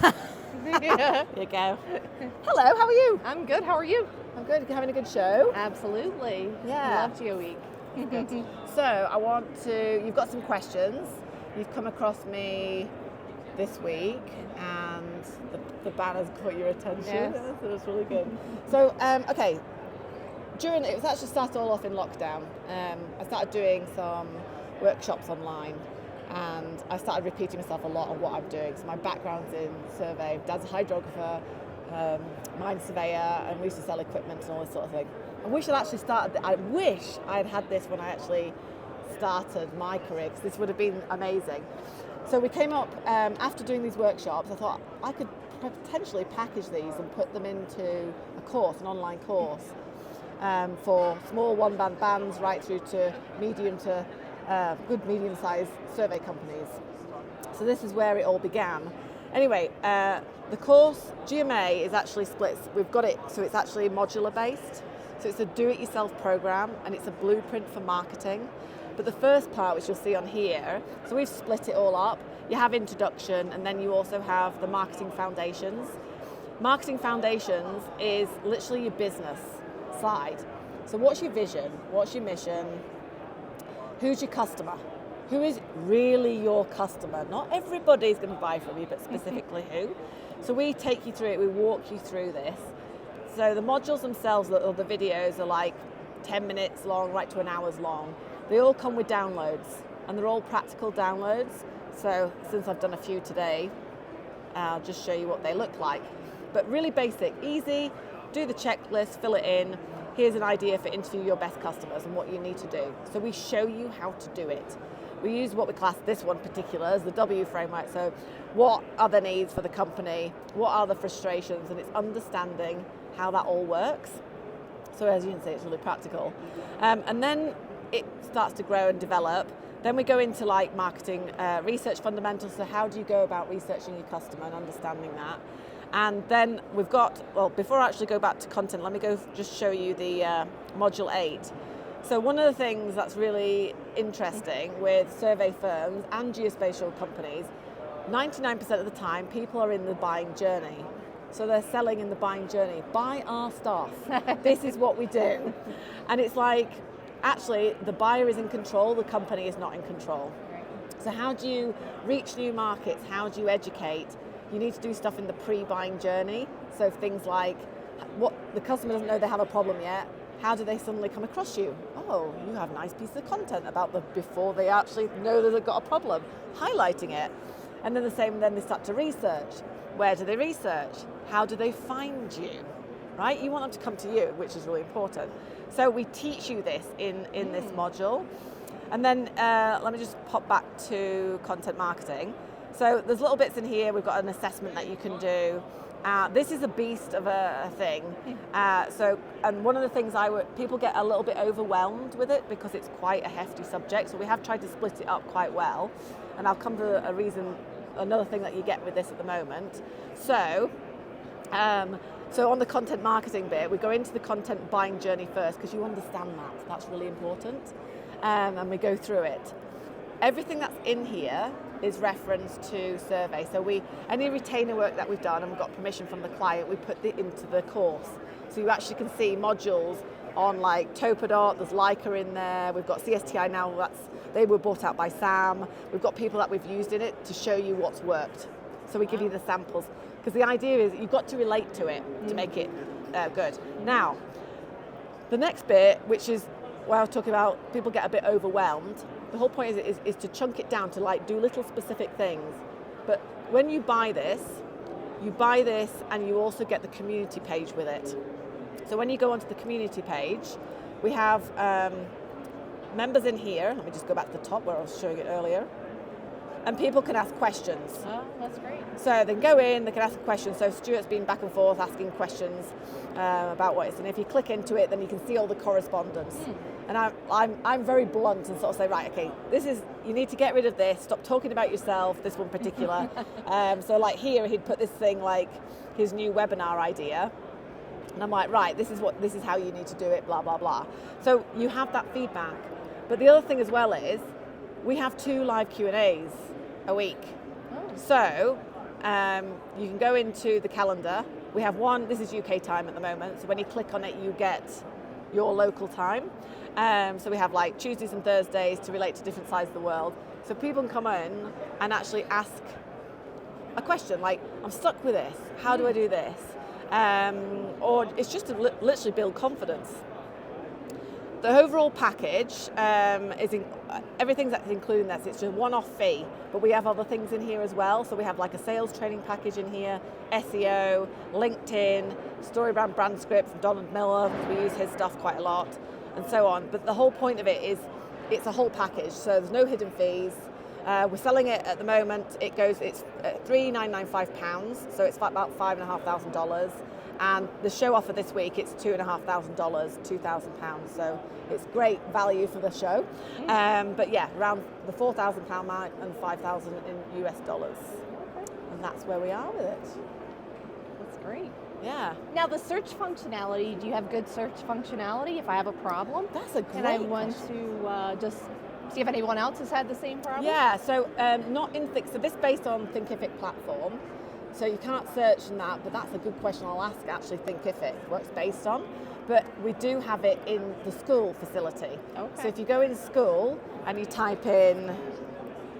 Here you go. Hello, how are you? I'm good. How are you? I'm good. You having a good show? Absolutely. Yeah. Love GEOWEEK. So I want to, you've got some questions. You've come across me this week and the banner's caught your attention. Yes. So it's really good. So, okay, it was actually started all off in lockdown. I started doing some workshops online and I started repeating myself a lot on what I'm doing. So my background's in survey. Dad's a hydrographer, mine surveyor, and we used to sell equipment and all this sort of thing. I wish I'd had this when I actually started my career, because this would have been amazing. So we came up, after doing these workshops, I thought I could potentially package these and put them into a course, an online course, for small one-man bands right through to good medium-sized survey companies. So this is where it all began. Anyway, the course, GMA, is actually split. We've got it, so it's actually modular based. So it's a do-it-yourself program and it's a blueprint for marketing. But the first part, which you'll see on here, so we've split it all up. You have introduction and then you also have the marketing foundations. Marketing foundations is literally your business side. So what's your vision? What's your mission? Who's your customer? Who is really your customer? Not everybody's going to buy from you, but specifically who. So we take you through it, we walk you through this. So the modules themselves, or the videos, are like 10 minutes long, right to an hour's long. They all come with downloads, and they're all practical downloads. So since I've done a few today, I'll just show you what they look like. But really basic, easy, do the checklist, fill it in. Here's an idea for interview your best customers and what you need to do. So we show you how to do it. We use what we class this one particular as the W framework. So what are the needs for the company? What are the frustrations? And it's understanding how that all works. So as you can see, it's really practical. And then it starts to grow and develop. Then we go into like marketing research fundamentals. So how do you go about researching your customer and understanding that? And then we've got, well, before I actually go back to content, let me go just show you the module 8. So one of the things that's really interesting with survey firms and geospatial companies, 99% of the time people are in the buying journey. So they're selling in the buying journey. Buy our stuff. This is what we do. And it's like, actually, the buyer is in control, the company is not in control. So how do you reach new markets? How do you educate? You need to do stuff in the pre-buying journey. So things like, what the customer doesn't know they have a problem yet. How do they suddenly come across you? Oh, you have a nice piece of content about them before they actually know that they've got a problem. Highlighting it. And then the same, then they start to research. Where do they research? How do they find you? Right? You want them to come to you, which is really important. So we teach you this in this module. And then let me just pop back to content marketing. So there's little bits in here. We've got an assessment that you can do. This is a beast of a thing. And one of the things people get a little bit overwhelmed with it because it's quite a hefty subject. So we have tried to split it up quite well. And I'll come to another thing that you get with this at the moment. So on the content marketing bit, we go into the content buying journey first because you understand that. That's really important. And we go through it. Everything that's in here is referenced to survey. So any retainer work that we've done and we've got permission from the client, we put it into the course. So you actually can see modules on like Topodot, there's Leica in there, we've got CSTI now, they were bought out by Sam. We've got people that we've used in it to show you what's worked. So we give you the samples. Because the idea is you've got to relate to it to make it good. Now, the next bit, which is where I was talking about people get a bit overwhelmed, the whole point is to chunk it down to like do little specific things. But when you buy this and you also get the community page with it. So when you go onto the community page, we have members in here. Let me just go back to the top where I was showing it earlier. And people can ask questions. Oh, that's great. So they can go in, they can ask questions. So Stuart's been back and forth asking questions about what it is. And if you click into it, then you can see all the correspondence. And I'm very blunt and sort of say, right, okay, you need to get rid of this. Stop talking about yourself, this one particular. So like here, he'd put this thing like his new webinar idea. And I'm like, right, this is how you need to do it, blah, blah, blah. So you have that feedback. But the other thing as well is we have 2 live Q&As a week. Oh. So you can go into the calendar. We have one, this is UK time at the moment, so when you click on it, you get your local time. So we have like Tuesdays and Thursdays to relate to different sides of the world. So people can come in and actually ask a question like, I'm stuck with this, how do I do this? Or it's just to literally build confidence. The overall package everything's including this. It's just a one-off fee, but we have other things in here as well. So we have like a sales training package in here, SEO, LinkedIn, StoryBrand brand script from Donald Miller, because we use his stuff quite a lot, and so on. But the whole point of it is it's a whole package, so there's no hidden fees. We're selling it at the moment. It's £3,995, so it's about $5,500. And the show offer this week, it's $2,500, £2,000. So it's great value for the show. But yeah, around the £4,000 mark and $5,000 in US dollars. And that's where we are with it. That's great. Yeah. Now the search functionality, do you have good search functionality if I have a problem? That's a great And I want question. to just see if anyone else has had the same problem? Yeah, so not in so this is based on Thinkific platform. So you can't search in that, but that's a good question I'll ask actually Thinkific what it's based on. But we do have it in the school facility. Okay. So if you go in school and you type in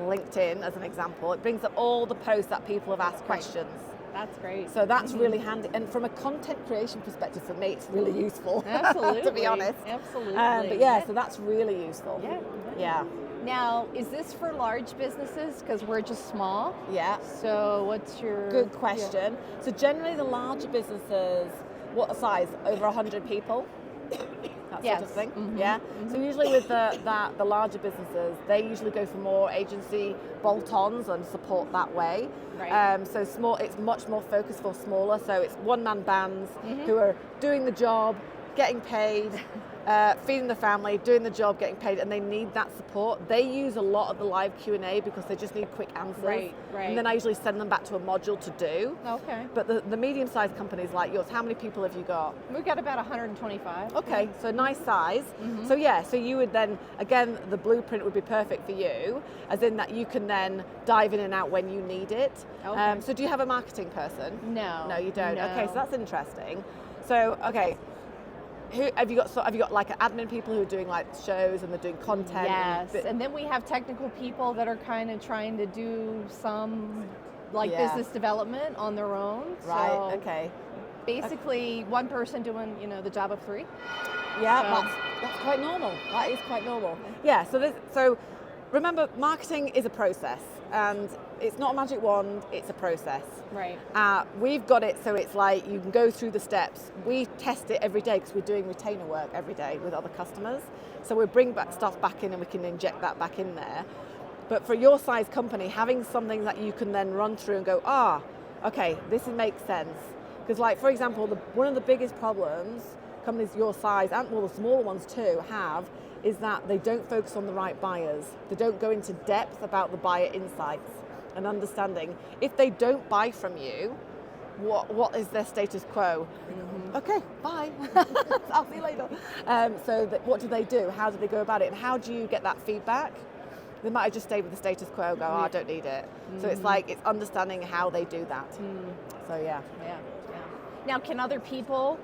LinkedIn as an example, it brings up all the posts that people have asked questions. That's great. So that's really handy. And from a content creation perspective, for me, it's really useful. Absolutely. To be honest. Absolutely. But yeah, so that's really useful. Yeah. Yeah. Now, is this for large businesses? Because we're just small. Yeah. So what's your... Good question. Yeah. So generally the larger businesses, what size? Over 100 people? That sort of thing. Mm-hmm. Yeah. Mm-hmm. So usually with the larger businesses, they usually go for more agency bolt-ons and support that way. Right. So small, it's much more focused for smaller. So it's one-man bands who are doing the job, getting paid, feeding the family, doing the job, getting paid, and they need that support. They use a lot of the live Q&A because they just need quick answers. Right. And then I usually send them back to a module to do. Okay. But the medium-sized companies like yours, how many people have you got? We've got about 125. Okay, so nice size. So yeah, so you would then, again, the blueprint would be perfect for you, as in that you can then dive in and out when you need it. Okay. So do you have a marketing person? No. No, you don't. No. Okay, so that's interesting. So, okay. Have you got like admin people who are doing like shows and they're doing content? Yes, and then we have technical people that are kind of trying to do some like business development on their own. Right. So okay. Basically, one person doing the job of three. Yeah, So- that's quite normal. That is quite normal. Yeah. So remember, marketing is a process, and it's not a magic wand. It's a process. Right. We've got it so it's like you can go through the steps. We test it every day because we're doing retainer work every day with other customers. So we bring back stuff back in and we can inject that back in there. But for your size company, having something that you can then run through and go, okay, this makes sense. Because like, for example, one of the biggest problems companies your size, and well, the smaller ones too, have is that they don't focus on the right buyers. They don't go into depth about the buyer insights and understanding. If they don't buy from you, what is their status quo? Okay, bye. I'll see you later. What do they do? How do they go about it? And how do you get that feedback? They might have just stayed with the status quo and go, I don't need it. So it's like, it's understanding how they do that. So yeah. Yeah. Now, can other people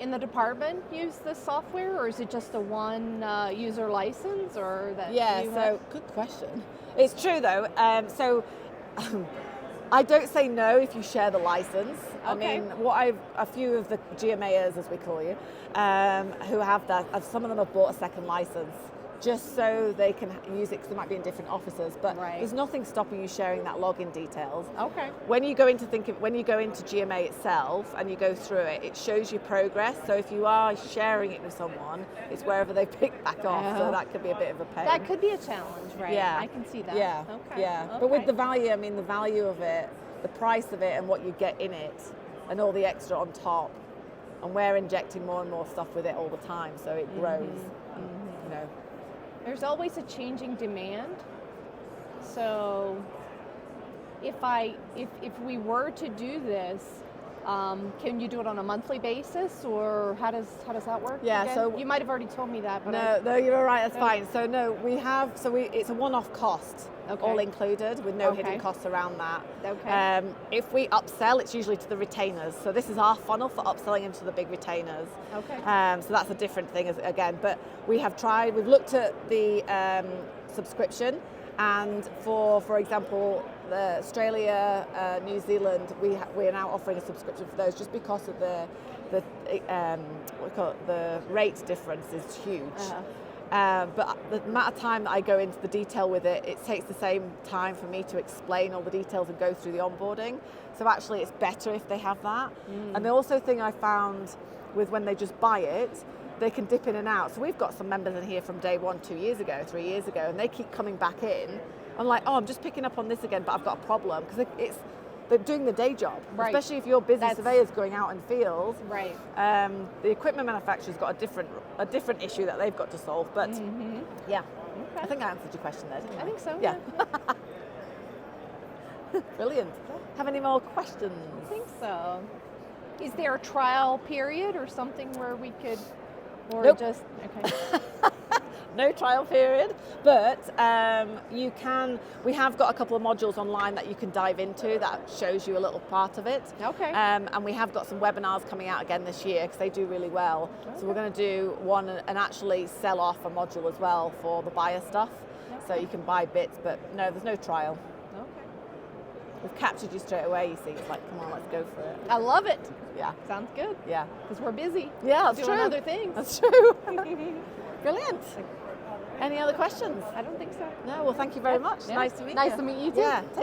in the department use this software, or is it just a one user license, or that? Yeah. you So have? good question. It's true though. I don't say no if you share the license. Okay. I mean, a few of the GMAers, as we call you, who have that, some of them have bought a second license just so they can use it because they might be in different offices. But there's nothing stopping you sharing that login details. Okay. When you go into GMA itself and you go through it, it shows you progress. So if you are sharing it with someone, it's wherever they pick back off. So that could be a bit of a pain. That could be a challenge, right? Yeah. I can see that. Yeah. Okay. Yeah. Okay. But with the value, I mean, the value of it, the price of it, and what you get in it, and all the extra on top, and we're injecting more and more stuff with it all the time, so it grows. You know. There's always a changing demand. So if we were to do this, Can you do it on a monthly basis, or how does that work? Yeah, again? so you might have already told me that, but no, you're all right. That's fine. So no, it's a one-off cost, Okay. all included, with no Okay. hidden costs around that. Okay. If we upsell, it's usually to the retainers. So this is our funnel for upselling into the big retainers. Okay. So that's a different thing again. But we've looked at the subscription, and for example, Australia, New Zealand, we are now offering a subscription for those just because of the rate difference is huge. But the amount of time that I go into the detail with it takes the same time for me to explain all the details and go through the onboarding. So actually it's better if they have that. And the also thing I found with when they just buy it, they can dip in and out. So we've got some members in here from day 1, 2 years ago, 3 years ago, and they keep coming back in. I'm like, oh, I'm just picking up on this again, but I've got a problem, because they're doing the day job, right. Especially if you're busy surveyors going out in field. Right. The equipment manufacturer's got a different issue that they've got to solve. But yeah, Okay. I think I answered your question there, didn't I? I think so. Yeah. Brilliant. Have any more questions? I think so. Is there a trial period or something where we could, or Nope. just okay? No trial period, but we have got a couple of modules online that you can dive into that shows you a little part of it. Okay. And we have got some webinars coming out again this year because they do really well. Okay. So we're going to do one and actually sell off a module as well for the buyer stuff. Okay. So you can buy bits, but no, there's no trial. Okay. We've captured you straight away, you see. It's like, come on, let's go for it. I love it. Yeah. Sounds good. Yeah. Because we're busy. Yeah, that's doing true. other things. That's true. Brilliant. Any other questions? I don't think so. No, well, thank you very much. Yeah. Nice to meet you. Nice to meet you too. Yeah. Take